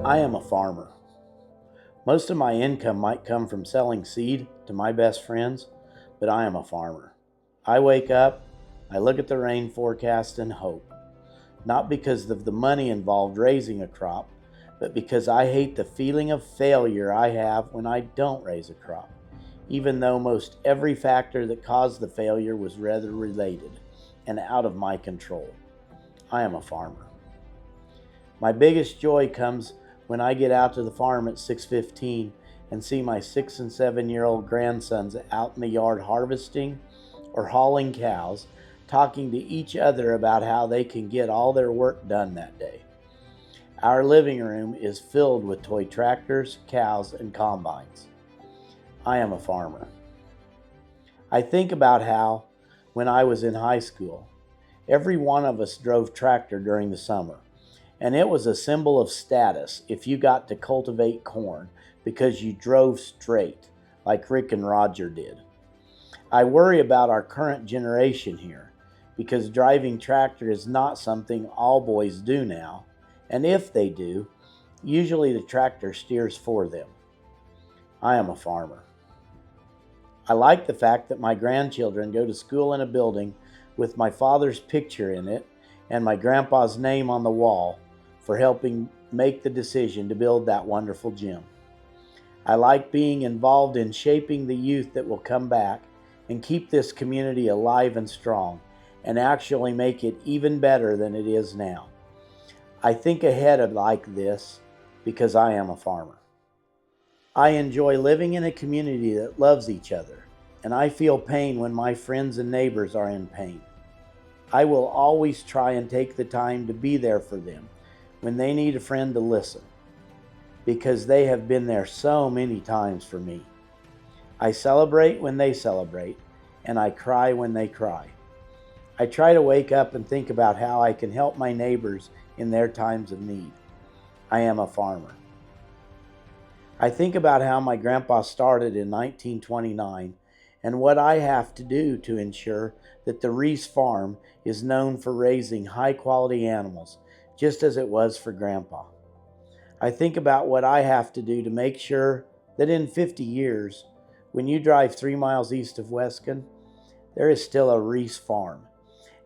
I am a farmer. Most of my income might come from selling seed to my best friends, but I am a farmer. I wake up, I look at the rain forecast and hope, not because of the money involved raising a crop, but because I hate the feeling of failure I have when I don't raise a crop, even though most every factor that caused the failure was weather related and out of my control. I am a farmer. My biggest joy comes when I get out to the farm at 6:15 and see my 6 and 7-year-old grandsons out in the yard harvesting or hauling cows, talking to each other about how they can get all their work done that day. Our living room is filled with toy tractors, cows, and combines. I am a farmer. I think about how, when I was in high school, every one of us drove tractor during the summer. And it was a symbol of status if you got to cultivate corn because you drove straight, like Rick and Roger did. I worry about our current generation here because driving tractor is not something all boys do now, and if they do, usually the tractor steers for them. I am a farmer. I like the fact that my grandchildren go to school in a building with my father's picture in it and my grandpa's name on the wall for helping make the decision to build that wonderful gym. I like being involved in shaping the youth that will come back and keep this community alive and strong and actually make it even better than it is now. I think ahead of like this because I am a farmer. I enjoy living in a community that loves each other, and I feel pain when my friends and neighbors are in pain. I will always try and take the time to be there for them when they need a friend to listen, because they have been there so many times for me. I celebrate when they celebrate, and I cry when they cry. I try to wake up and think about how I can help my neighbors in their times of need. I am a farmer. I think about how my grandpa started in 1929 and what I have to do to ensure that the Reese Farm is known for raising high-quality animals, just as it was for Grandpa. I think about what I have to do to make sure that in 50 years, when you drive 3 miles east of Wescon, there is still a Reese Farm,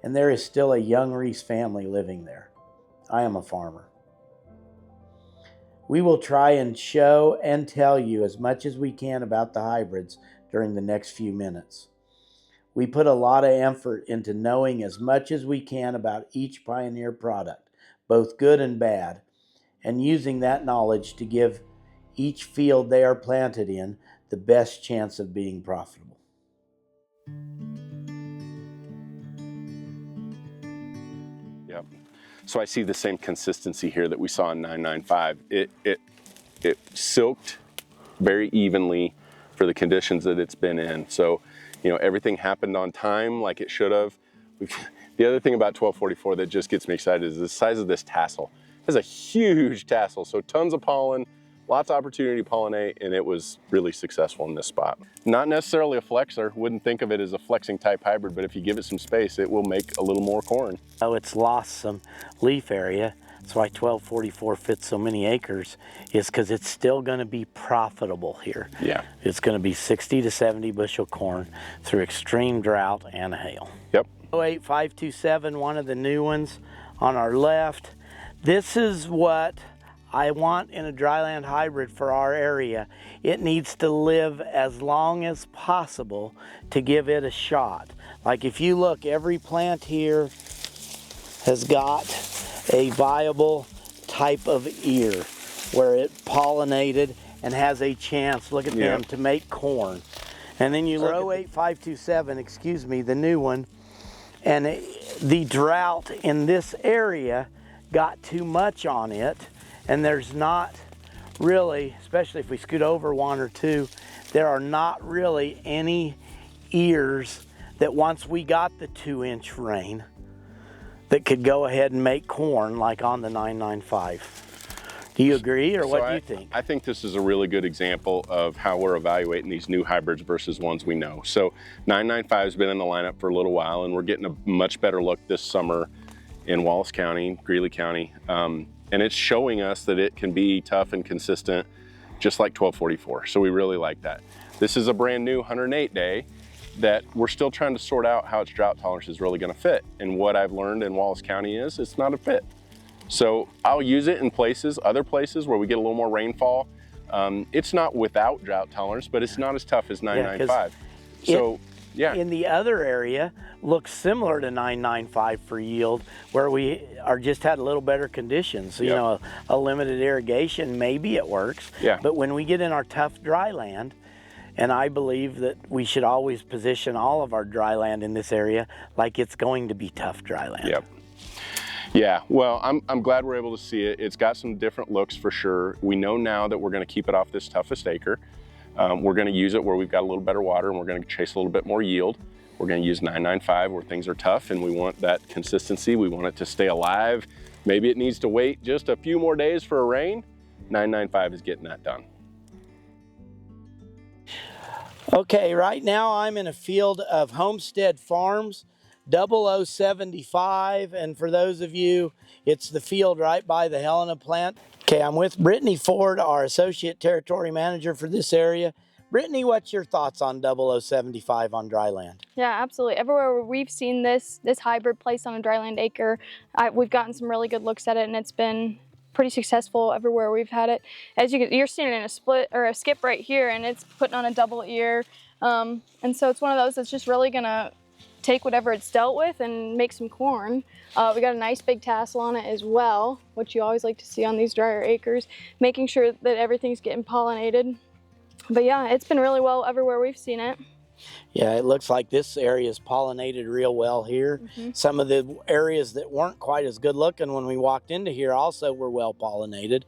and there is still a young Reese family living there. I am a farmer. We will try and show and tell you as much as we can about the hybrids during the next few minutes. We put a lot of effort into knowing as much as we can about each Pioneer product, both good and bad, and using that knowledge to give each field they are planted in the best chance of being profitable. Yep. So I see the same consistency here that we saw in 995. It silked very evenly for the conditions that it's been in. So, everything happened on time like it should have. The other thing about 1244 that just gets me excited is the size of this tassel. It has a huge tassel, so tons of pollen, lots of opportunity to pollinate, and it was really successful in this spot. Not necessarily a flexor, wouldn't think of it as a flexing type hybrid, but if you give it some space, it will make a little more corn. Oh, it's lost some leaf area. That's why 1244 fits so many acres, is because it's still going to be profitable here. Yeah. It's going to be 60 to 70 bushel corn through extreme drought and hail. Yep. 08527, one of the new ones on our left. This is what I want in a dryland hybrid for our area. It needs to live as long as possible to give it a shot. Like if you look, every plant here has got a viable type of ear where it pollinated and has a chance, look at them, to make corn. And then you look at 08527, excuse me, the new one, and the drought in this area got too much on it, and there's not really, especially if we scoot over one or two, there are not really any ears that once we got the 2-inch rain that could go ahead and make corn like on the 995. Do you agree, or what do you think? I think this is a really good example of how we're evaluating these new hybrids versus ones we know. So 995 has been in the lineup for a little while, and we're getting a much better look this summer in Wallace County, Greeley County. and it's showing us that it can be tough and consistent, just like 1244. So we really like that. This is a brand new 108 day that we're still trying to sort out how its drought tolerance is really gonna fit. And what I've learned in Wallace County is it's not a fit. So I'll use it in other places where we get a little more rainfall. It's not without drought tolerance, but it's not as tough as 995. So yeah. In the other area, looks similar to 995 for yield, where we are just had a little better conditions. So, you know, a limited irrigation, maybe it works. Yeah. But when we get in our tough dry land, and I believe that we should always position all of our dry land in this area like it's going to be tough dry land. Yep. Yeah, well, I'm glad we're able to see it. It's got some different looks for sure. We know now that we're gonna keep it off this toughest acre. We're gonna use it where we've got a little better water, and we're gonna chase a little bit more yield. We're gonna use 995 where things are tough, and we want that consistency. We want it to stay alive. Maybe it needs to wait just a few more days for a rain. 995 is getting that done. Okay, right now I'm in a field of Homestead Farms 0075, and for those of you, it's the field right by the Helena plant. Okay, I'm with Brittany Ford, our Associate Territory Manager for this area. Brittany, what's your thoughts on 0075 on dry land? Yeah, absolutely. Everywhere where we've seen this hybrid placed on a dryland acre, we've gotten some really good looks at it, and it's been pretty successful everywhere we've had it. As you're seeing it in a split or a skip right here, and it's putting on a double ear. And so it's one of those that's just really gonna take whatever it's dealt with and make some corn. We got a nice big tassel on it as well, which you always like to see on these drier acres, making sure that everything's getting pollinated. But yeah, it's been really well everywhere we've seen it. Yeah, it looks like this area is pollinated real well here. Some of the areas that weren't quite as good looking when we walked into here also were well pollinated.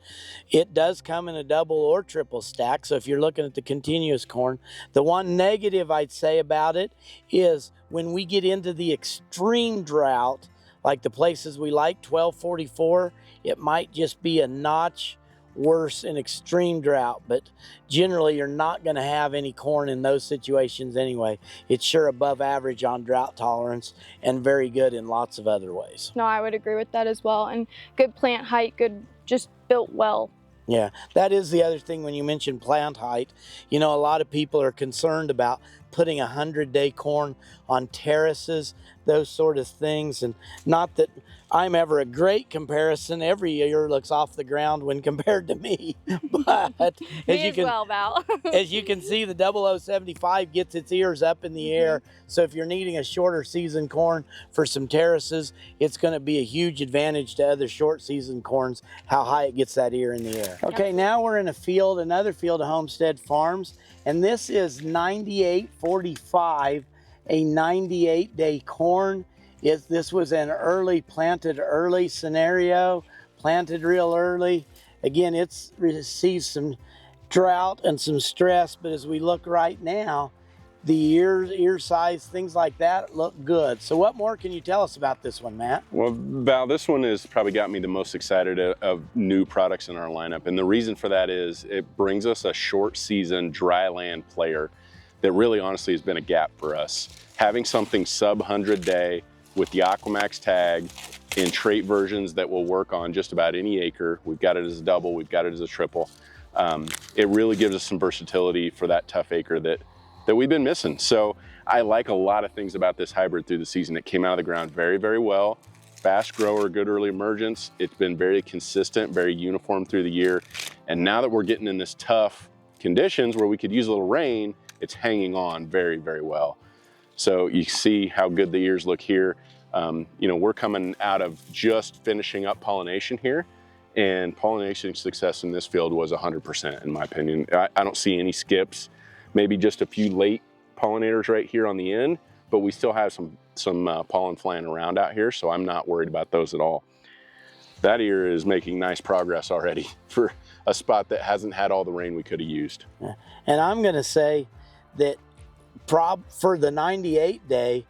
It does come in a double or triple stack, so if you're looking at the continuous corn, the one negative I'd say about it is when we get into the extreme drought, like the places we like, 1244, it might just be a notch worse in extreme drought, but generally you're not going to have any corn in those situations anyway. It's sure above average on drought tolerance and very good in lots of other ways. No, I would agree with that as well. And good plant height, good, just built well. Yeah, that is the other thing when you mention plant height. You know, a lot of people are concerned about putting 100-day corn on terraces, those sort of things, and not that I'm ever a great comparison. Every year looks off the ground when compared to me. But as you can see, the 0075 gets its ears up in the air. So if you're needing a shorter season corn for some terraces, it's going to be a huge advantage to other short season corns, how high it gets that ear in the air. Okay, now we're in a field, another field of Homestead Farms, and this is 9845, a 98-day corn. This was an planted early scenario, planted real early. Again, it's received some drought and some stress, but as we look right now, the ear size, things like that look good. So what more can you tell us about this one, Matt? Well, Val, this one has probably got me the most excited of new products in our lineup. And the reason for that is it brings us a short season dry land player that really honestly has been a gap for us. Having something sub 100 day with the Aquamax tag in trait versions that will work on just about any acre. We've got it as a double, we've got it as a triple. It really gives us some versatility for that tough acre that we've been missing. So I like a lot of things about this hybrid through the season. It came out of the ground very, very well. Fast grower, good early emergence. It's been very consistent, very uniform through the year. And now that we're getting in this tough conditions where we could use a little rain, it's hanging on very, very well. So you see how good the ears look here. You know, we're coming out of just finishing up pollination here, and pollination success in this field was 100% in my opinion. I don't see any skips, maybe just a few late pollinators right here on the end, but we still have some pollen flying around out here, so I'm not worried about those at all. That ear is making nice progress already for a spot that hasn't had all the rain we could have used. Yeah. And I'm gonna say that for the 98 day,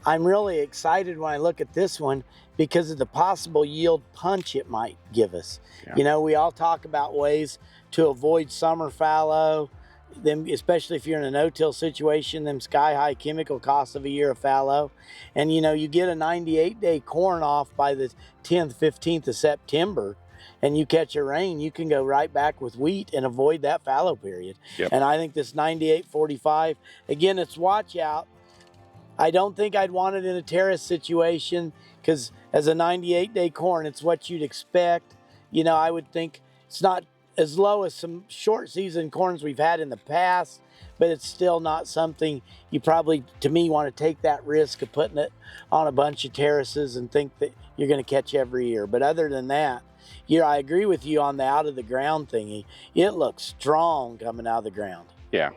I'm really excited when I look at this one because of the possible yield punch it might give us. Yeah. You know, we all talk about ways to avoid summer fallow, especially if you're in a no-till situation, them sky-high chemical costs of a year of fallow. And you know, you get a 98-day corn off by the 10th, 15th of September, and you catch a rain, you can go right back with wheat and avoid that fallow period. Yep. And I think this 98-45, again, it's watch out. I don't think I'd want it in a terrace situation because as a 98-day corn, it's what you'd expect. You know, I would think it's not as low as some short season corns we've had in the past, but it's still not something you probably, to me, want to take that risk of putting it on a bunch of terraces and think that you're going to catch every year. But other than that, yeah, I agree with you on the out of the ground thingy. It looks strong coming out of the ground. Yeah.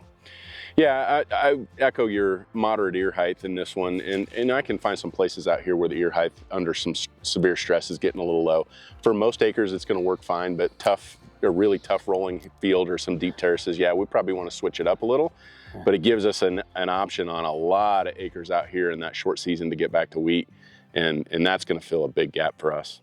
Yeah, I echo your moderate ear height in this one, and I can find some places out here where the ear height under some severe stress is getting a little low. For most acres, it's going to work fine, but a really tough rolling field or some deep terraces, yeah, we probably want to switch it up a little, but it gives us an option on a lot of acres out here in that short season to get back to wheat, and that's going to fill a big gap for us.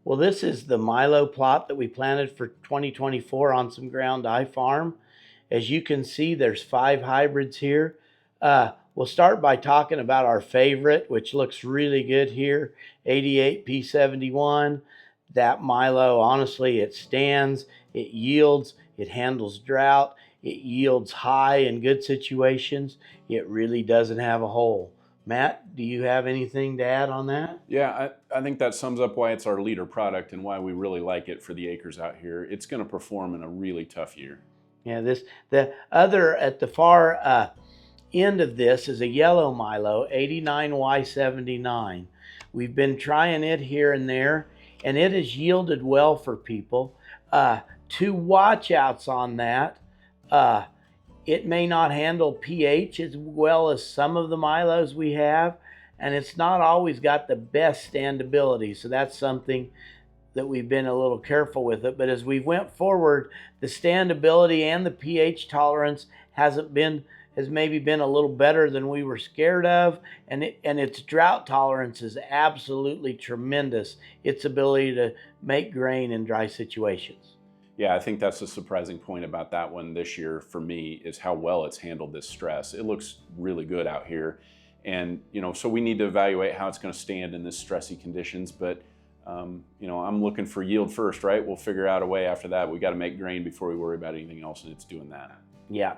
Well, this is the Milo plot that we planted for 2024 on some ground I farm. As you can see, there's 5 hybrids here. We'll start by talking about our favorite, which looks really good here, 88P71. That Milo, honestly, it stands, it yields, it handles drought, it yields high in good situations. It really doesn't have a hole. Matt, do you have anything to add on that? Yeah, I think that sums up why it's our leader product and why we really like it for the acres out here. It's going to perform in a really tough year. Yeah, the other at the far end of this is a yellow Milo, 89Y79. We've been trying it here and there, and it has yielded well for people. 2 watch outs on that. It may not handle pH as well as some of the Milos we have, and it's not always got the best standability. So that's something that we've been a little careful with it. But as we went forward, the standability and the pH tolerance has maybe been a little better than we were scared of, and its drought tolerance is absolutely tremendous. Its ability to make grain in dry situations. Yeah, I think that's a surprising point about that one this year for me is how well it's handled this stress. It looks really good out here. And, so we need to evaluate how it's going to stand in this stressy conditions. But, I'm looking for yield first, right? We'll figure out a way after that. We got to make grain before we worry about anything else, and it's doing that. Yeah.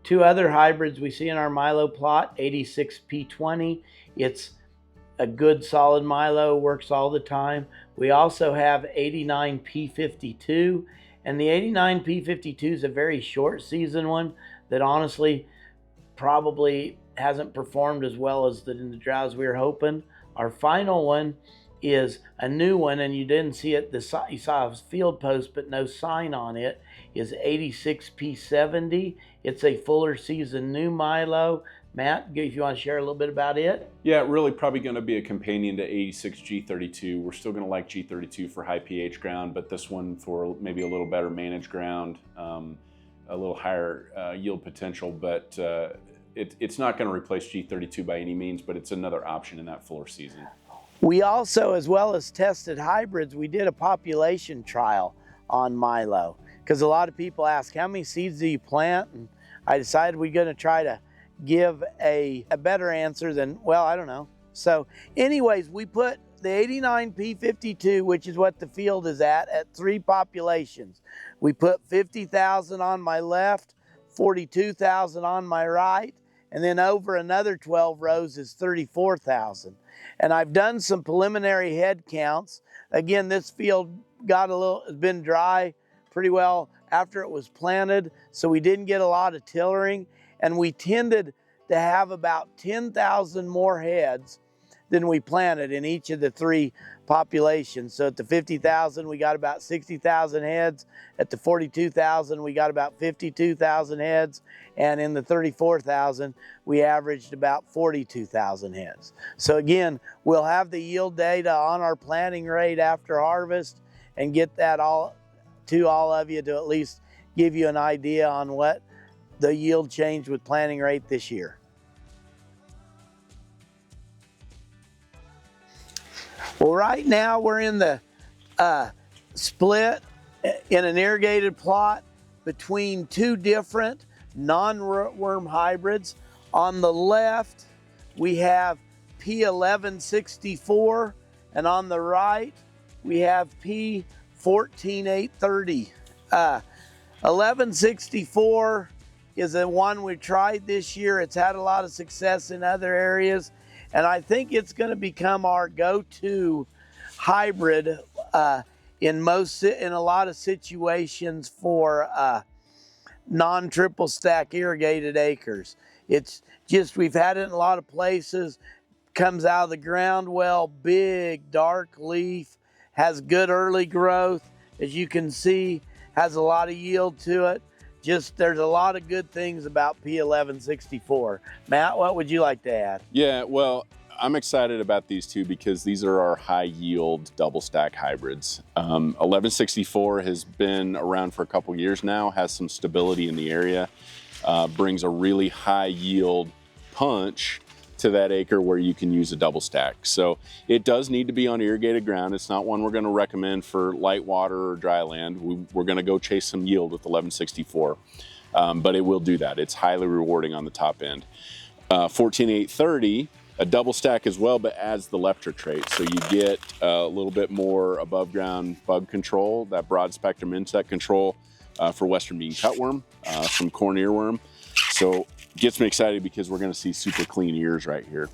2 other hybrids we see in our Milo plot, 86P20. It's a good solid Milo, works all the time. We also have 89P52, and the 89P52 is a very short season one that honestly probably hasn't performed as well as in the droughts we were hoping. Our final one is a new one, and you didn't see it. You saw a field post, but no sign on it. Is 86P70. It's a fuller season new Milo. Matt, if you want to share a little bit about it. Yeah, really probably going to be a companion to 86G32. We're still going to like G32 for high pH ground, but this one for maybe a little better managed ground, a little higher yield potential, but it's not going to replace G32 by any means, but it's another option in that fuller season. We also, as well as tested hybrids, we did a population trial on Milo because a lot of people ask, how many seeds do you plant? And I decided we're going to try to give a better answer than, well, I don't know. So anyways, we put the 89P52, which is what the field is at 3 populations. We put 50,000 on my left, 42,000 on my right, and then over another 12 rows is 34,000. And I've done some preliminary head counts. Again, this field has been dry pretty well after it was planted, so we didn't get a lot of tillering, and we tended to have about 10,000 more heads than we planted in each of the 3 populations. So at the 50,000, we got about 60,000 heads. At the 42,000, we got about 52,000 heads. And in the 34,000, we averaged about 42,000 heads. So again, we'll have the yield data on our planting rate after harvest and get that all to all of you to at least give you an idea on what the yield change with planting rate this year. Well, right now we're in the split in an irrigated plot between 2 different non-rootworm hybrids. On the left, we have P1164, And on the right, we have P14830. 1164 is the one we tried this year. It's had a lot of success in other areas, and I think it's going to become our go-to hybrid in a lot of situations for non-triple stack irrigated acres. It's just, we've had it in a lot of places, comes out of the ground well, big, dark leaf, has good early growth, as you can see, has a lot of yield to it. Just, there's a lot of good things about P1164. Matt, what would you like to add? Yeah, well, I'm excited about these two because these are our high yield double stack hybrids. 1164 has been around for a couple years now, has some stability in the area, brings a really high yield punch to that acre where you can use a double stack. So it does need to be on irrigated ground. It's not one we're going to recommend for light water or dry land. We're going to go chase some yield with 1164, but it will do that. It's highly rewarding on the top end. 14830, a double stack as well, but adds the Leptra trait. So you get a little bit more above ground bug control, that broad spectrum insect control for western bean cutworm, some corn earworm. So gets me excited because we're going to see super clean ears right here.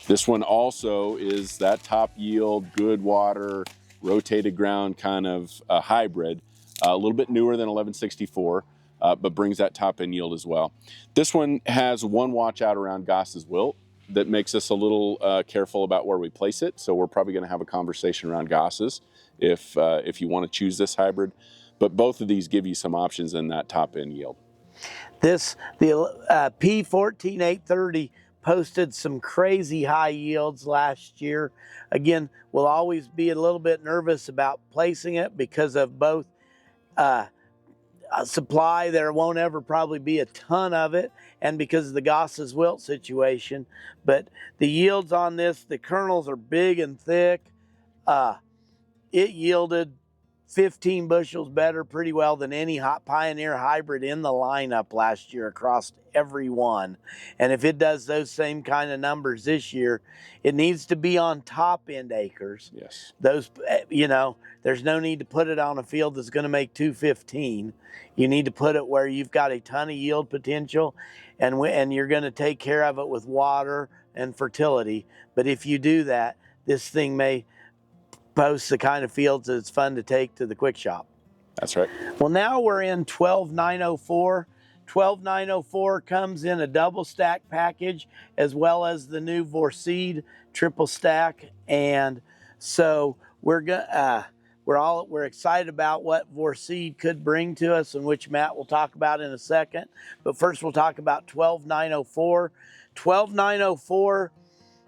This one also is that top yield, good water, rotated ground kind of hybrid, a little bit newer than 1164, but brings that top end yield as well. This one has one watch out around Goss's wilt that makes us a little careful about where we place it. So we're probably going to have a conversation around Goss's if you want to choose this hybrid. But both of these give you some options in that top end yield. The P14830 posted some crazy high yields last year. Again, we'll always be a little bit nervous about placing it because of both supply. There won't ever probably be a ton of it, and because of the Goss's wilt situation. But the yields on this, the kernels are big and thick. It yielded 15 bushels better pretty well than any Pioneer hybrid in the lineup last year across every one. And if it does those same kind of numbers this year, it needs to be on top end acres. Yes. Those, you know, there's no need to put it on a field that's going to make 215. You need to put it where you've got a ton of yield potential, and you're going to take care of it with water and fertility. But if you do that, this thing may post the kind of fields that it's fun to take to the quick shop. That's right. Well, now we're in 12904. 12904 comes in a double stack package as well as the new Vorceed triple stack, and so we're excited about what Vorceed could bring to us, and which Matt will talk about in a second. But first, we'll talk about 12904. 12904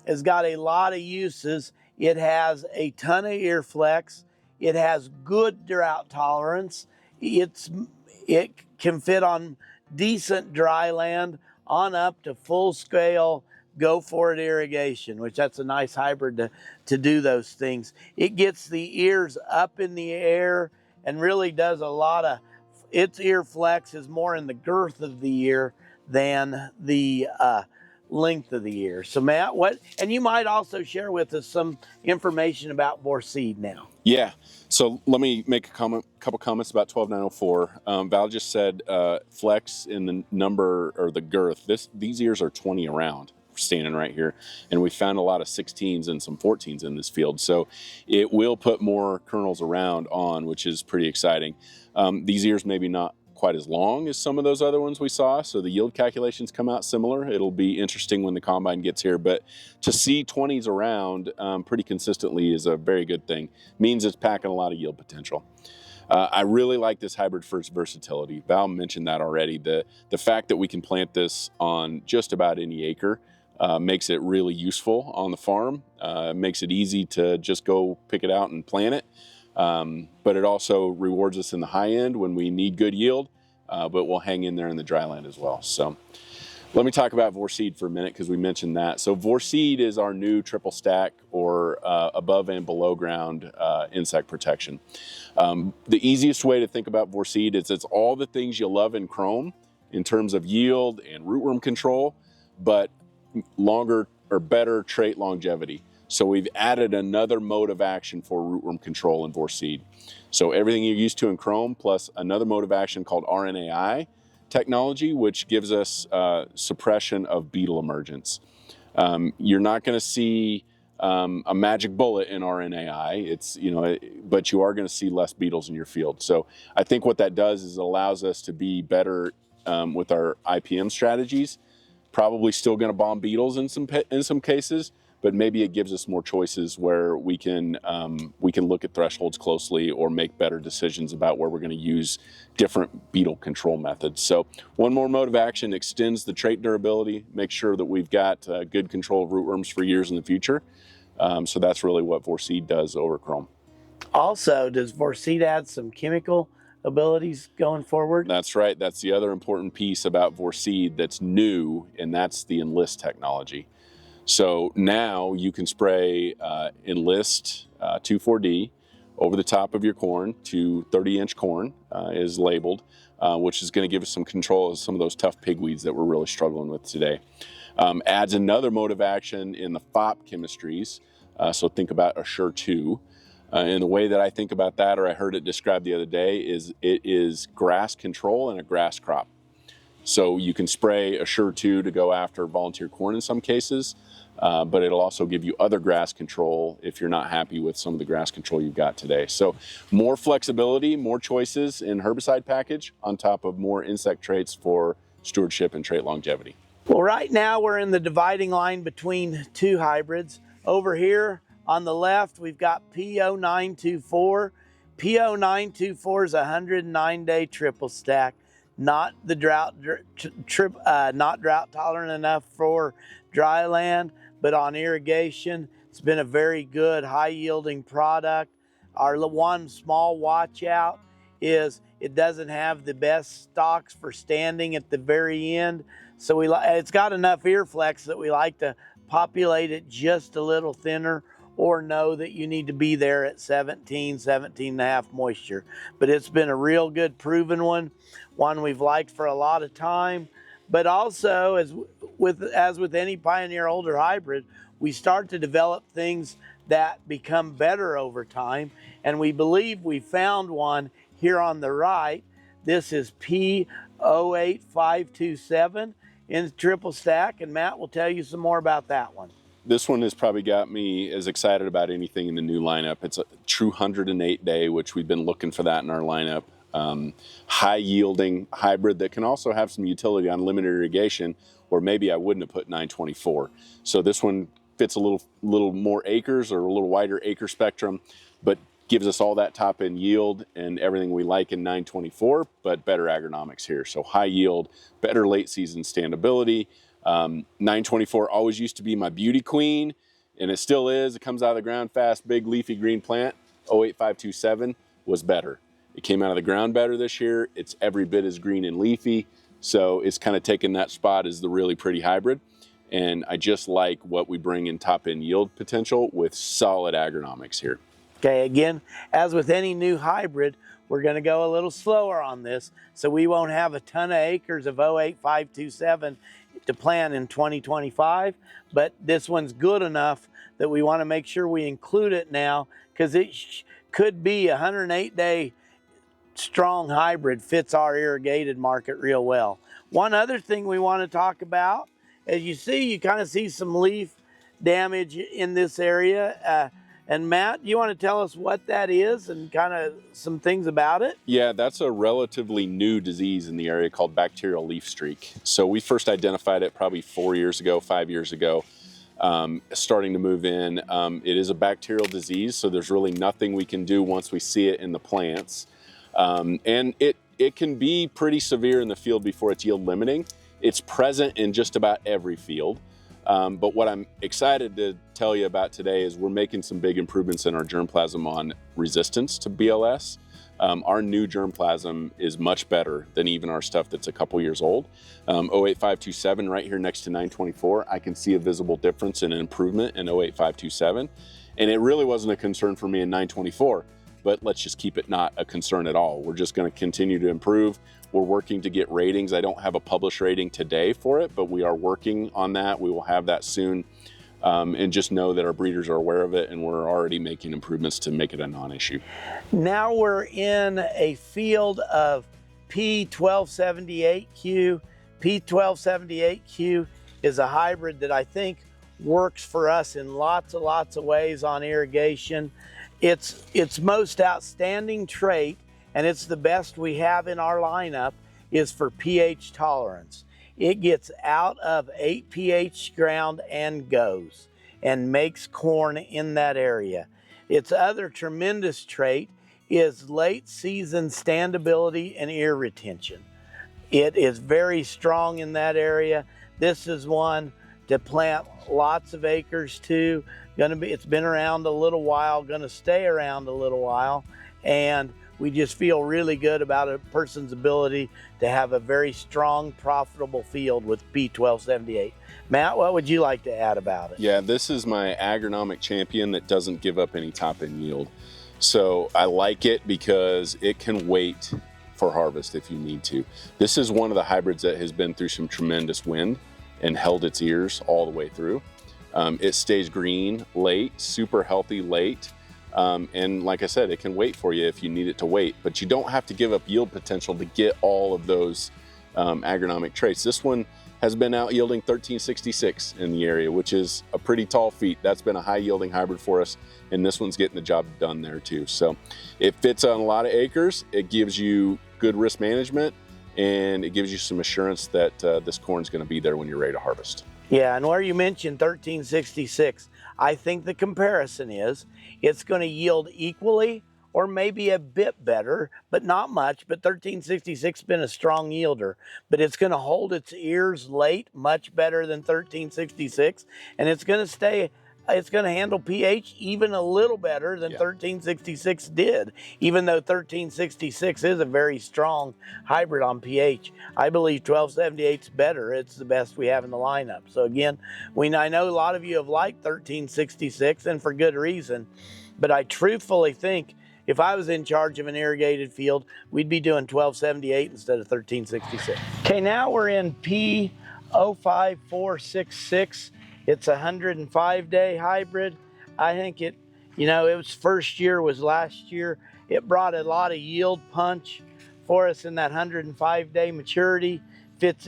has got a lot of uses. It has a ton of ear flex. It has good drought tolerance. It can fit on decent dry land on up to full scale go for it irrigation, which that's a nice hybrid to do those things. It gets the ears up in the air and really does a lot of, its ear flex is more in the girth of the ear than the length of the ear. So Matt, and you might also share with us some information about Vorceed now. Yeah, so let me make a couple comments about 12904. Val just said flex in the number or the girth. These ears are 20 around, standing right here, and we found a lot of 16s and some 14s in this field, so it will put more kernels around on, which is pretty exciting. These ears maybe not quite as long as some of those other ones we saw, so the yield calculations come out similar. It'll be interesting when the combine gets here, but to see 20s around pretty consistently is a very good thing. Means it's packing a lot of yield potential. I really like this hybrid for its versatility. Val mentioned that already. The fact that we can plant this on just about any acre makes it really useful on the farm, makes it easy to just go pick it out and plant it. But it also rewards us in the high end when we need good yield, but we'll hang in there in the dry land as well. So let me talk about Vorceed for a minute because we mentioned that. So Vorceed is our new triple stack or above and below ground insect protection. The easiest way to think about Vorceed is it's all the things you love in Qrome in terms of yield and rootworm control, but longer or better trait longevity. So we've added another mode of action for rootworm control in Vorceed. So everything you're used to in Chrome plus another mode of action called RNAi technology, which gives us suppression of beetle emergence. You're not going to see a magic bullet in RNAi. But you are going to see less beetles in your field. So I think what that does is it allows us to be better with our IPM strategies. Probably still going to bomb beetles in some cases, but maybe it gives us more choices where we can look at thresholds closely or make better decisions about where we're going to use different beetle control methods. So one more mode of action extends the trait durability, make sure that we've got good control of rootworms for years in the future. So that's really what Vorceed does over Chrome. Also, does Vorceed add some chemical abilities going forward? That's right. That's the other important piece about Vorceed that's new, and that's the Enlist technology. So now you can spray Enlist 2,4-D over the top of your corn to 30-inch corn is labeled, which is going to give us some control of some of those tough pigweeds that we're really struggling with today. Adds another mode of action in the FOP chemistries. So think about Assure 2. And the way that I think about that, or I heard it described the other day, is it is grass control in a grass crop. So you can spray Assure 2 to go after volunteer corn in some cases, but it'll also give you other grass control if you're not happy with some of the grass control you've got today. So more flexibility, more choices in herbicide package on top of more insect traits for stewardship and trait longevity. Well, right now we're in the dividing line between two hybrids. Over here on the left, we've got P0924. P0924 is a 109-day triple stack, not drought tolerant enough for dry land, but on irrigation, it's been a very good high-yielding product. Our one small watch out is it doesn't have the best stalks for standing at the very end. So it's got enough ear flex that we like to populate it just a little thinner, or know that you need to be there at 17 and a half moisture. But it's been a real good proven one we've liked for a lot of time. But also, as with any Pioneer older hybrid, we start to develop things that become better over time. And we believe we found one here on the right. This is P08527 in the triple stack, and Matt will tell you some more about that one. This one has probably got me as excited about anything in the new lineup. It's a true 108-day, which we've been looking for that in our lineup. High-yielding hybrid that can also have some utility on limited irrigation, or maybe I wouldn't have put 924. So this one fits a little more acres or a little wider acre spectrum, but gives us all that top-end yield and everything we like in 924, but better agronomics here. So high yield, better late-season standability. 924 always used to be my beauty queen, and it still is. It comes out of the ground fast, big leafy green plant. 08527 was better. It came out of the ground better this year. It's every bit as green and leafy, so it's kind of taken that spot as the really pretty hybrid. And I just like what we bring in top-end yield potential with solid agronomics here. Okay, again, as with any new hybrid, we're going to go a little slower on this, so we won't have a ton of acres of 08527 to plant in 2025, but this one's good enough that we want to make sure we include it now, because it could be a 108-day strong hybrid, fits our irrigated market real well. One other thing we want to talk about, as you see, you kind of see some leaf damage in this area. And Matt, you want to tell us what that is and kind of some things about it? Yeah, that's a relatively new disease in the area called bacterial leaf streak. So we first identified it probably 5 years ago, starting to move in. It is a bacterial disease, so there's really nothing we can do once we see it in the plants. And it can be pretty severe in the field before it's yield limiting. It's present in just about every field. But what I'm excited to tell you about today is we're making some big improvements in our germplasm on resistance to BLS. Our new germplasm is much better than even our stuff that's a couple years old. 08527 right here next to 924, I can see a visible difference in an improvement in 08527. And it really wasn't a concern for me in 924, but let's just keep it not a concern at all. We're just going to continue to improve. We're working to get ratings. I don't have a published rating today for it, but we are working on that. We will have that soon. and just know that our breeders are aware of it and we're already making improvements to make it a non-issue. Now we're in a field of P1278Q. P1278Q is a hybrid that I think works for us in lots of ways on irrigation. Its most outstanding trait, and it's the best we have in our lineup, is for pH tolerance. It gets out of 8 pH ground and goes and makes corn in that area. Its other tremendous trait is late season standability and ear retention. It is very strong in that area. This is one to plant lots of acres to. It's been around a little while, gonna stay around a little while, and we just feel really good about a person's ability to have a very strong, profitable field with P1278. Matt, what would you like to add about it? Yeah, this is my agronomic champion that doesn't give up any top end yield. So I like it because it can wait for harvest if you need to. This is one of the hybrids that has been through some tremendous wind and held its ears all the way through. It stays green late, super healthy late. And like I said, it can wait for you if you need it to wait, but you don't have to give up yield potential to get all of those agronomic traits. This one has been out yielding 1366 in the area, which is a pretty tall feat. That's been a high yielding hybrid for us, and this one's getting the job done there too. So it fits on a lot of acres. It gives you good risk management, and it gives you some assurance that this corn's gonna be there when you're ready to harvest. Yeah, and where you mentioned 1366, I think the comparison is it's going to yield equally or maybe a bit better, but not much. But 1366 has been a strong yielder, but it's going to hold its ears late much better than 1366, and it's going to handle pH even a little better than 1366 did, even though 1366 is a very strong hybrid on pH. I believe 1278 is better. It's the best we have in the lineup. So again, I know a lot of you have liked 1366, and for good reason, but I truthfully think if I was in charge of an irrigated field, we'd be doing 1278 instead of 1366. Okay, now we're in P05466. It's a 105-day hybrid. I think its first year was last year. It brought a lot of yield punch for us in that 105-day maturity. Fits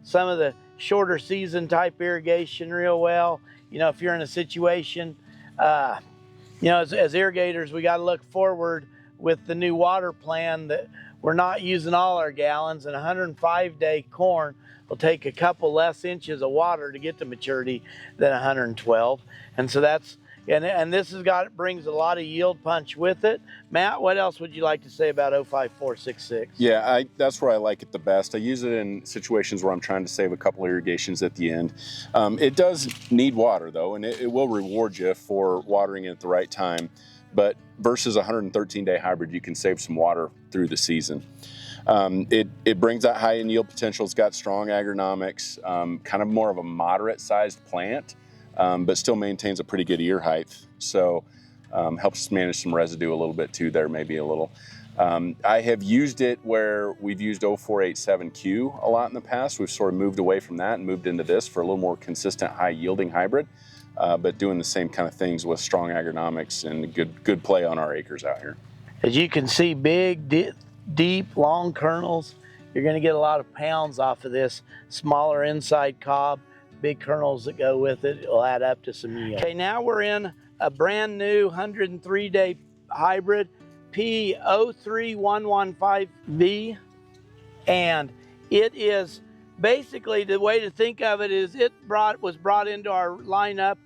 some of the shorter season type irrigation real well. If you're in a situation, as irrigators, we got to look forward with the new water plan that we're not using all our gallons, and 105-day corn will take a couple less inches of water to get to maturity than 112. And so this brings a lot of yield punch with it. Matt, what else would you like to say about 05466? Yeah, that's where I like it the best. I use it in situations where I'm trying to save a couple irrigations at the end. It does need water though, and it will reward you for watering it at the right time. But versus a 113-day hybrid, you can save some water through the season. It brings that high in yield potential. It's got strong agronomics, kind of more of a moderate sized plant, but still maintains a pretty good ear height. So helps us manage some residue a little bit too there, maybe a little. I have used it where we've used 0487Q a lot in the past. We've sort of moved away from that and moved into this for a little more consistent high yielding hybrid, but doing the same kind of things with strong agronomics and good play on our acres out here. As you can see, big, deep, long kernels. You're going to get a lot of pounds off of this. Smaller inside cob, big kernels that go with it. It'll add up to some yield. Okay, now we're in a brand new 103-day hybrid, P03115V, and it is basically, the way to think of it is was brought into our lineup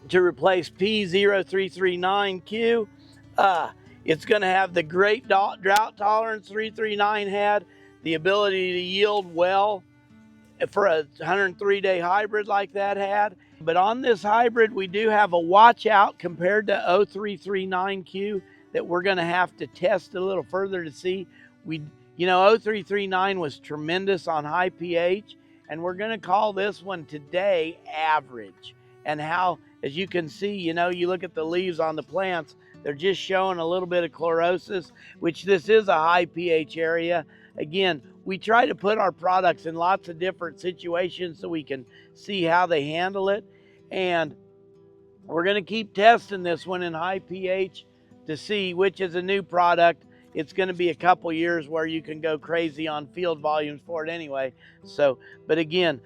to replace P0339Q. It's going to have the great drought tolerance 339 had, the ability to yield well for a 103-day hybrid like that had. But on this hybrid, we do have a watch out compared to 0339Q that we're going to have to test a little further to see. 0339 was tremendous on high pH, and we're going to call this one today average. And how, as you can see, you look at the leaves on the plants, they're just showing a little bit of chlorosis, which this is a high pH area. Again, we try to put our products in lots of different situations so we can see how they handle it. And we're going to keep testing this one in high pH to see which is a new product. It's going to be a couple years where you can go crazy on field volumes for it anyway. So, but again,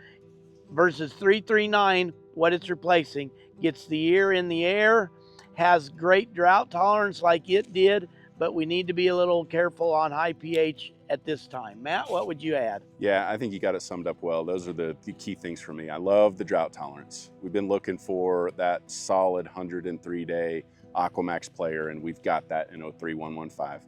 versus 339, what it's replacing, gets the ear in the air, has great drought tolerance like it did, but we need to be a little careful on high pH at this time. Matt, what would you add? Yeah, I think you got it summed up well. Those are the key things for me. I love the drought tolerance. We've been looking for that solid 103-day Aquamax player, and we've got that in 03115.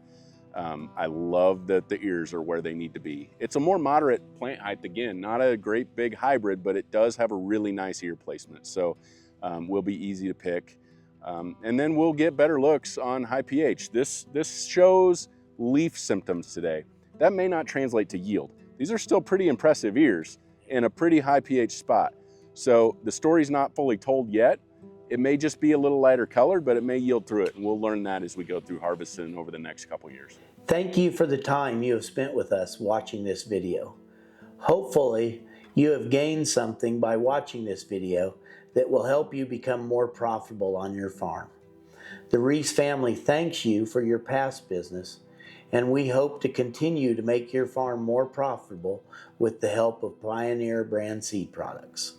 I love that the ears are where they need to be. It's a more moderate plant height, again, not a great big hybrid, but it does have a really nice ear placement. So will be easy to pick. And then we'll get better looks on high pH. This shows leaf symptoms today. That may not translate to yield. These are still pretty impressive ears in a pretty high pH spot. So the story's not fully told yet. It may just be a little lighter colored, but it may yield through it. And we'll learn that as we go through harvesting over the next couple years. Thank you for the time you have spent with us watching this video. Hopefully, you have gained something by watching this video that will help you become more profitable on your farm. The Reese family thanks you for your past business, and we hope to continue to make your farm more profitable with the help of Pioneer brand seed products.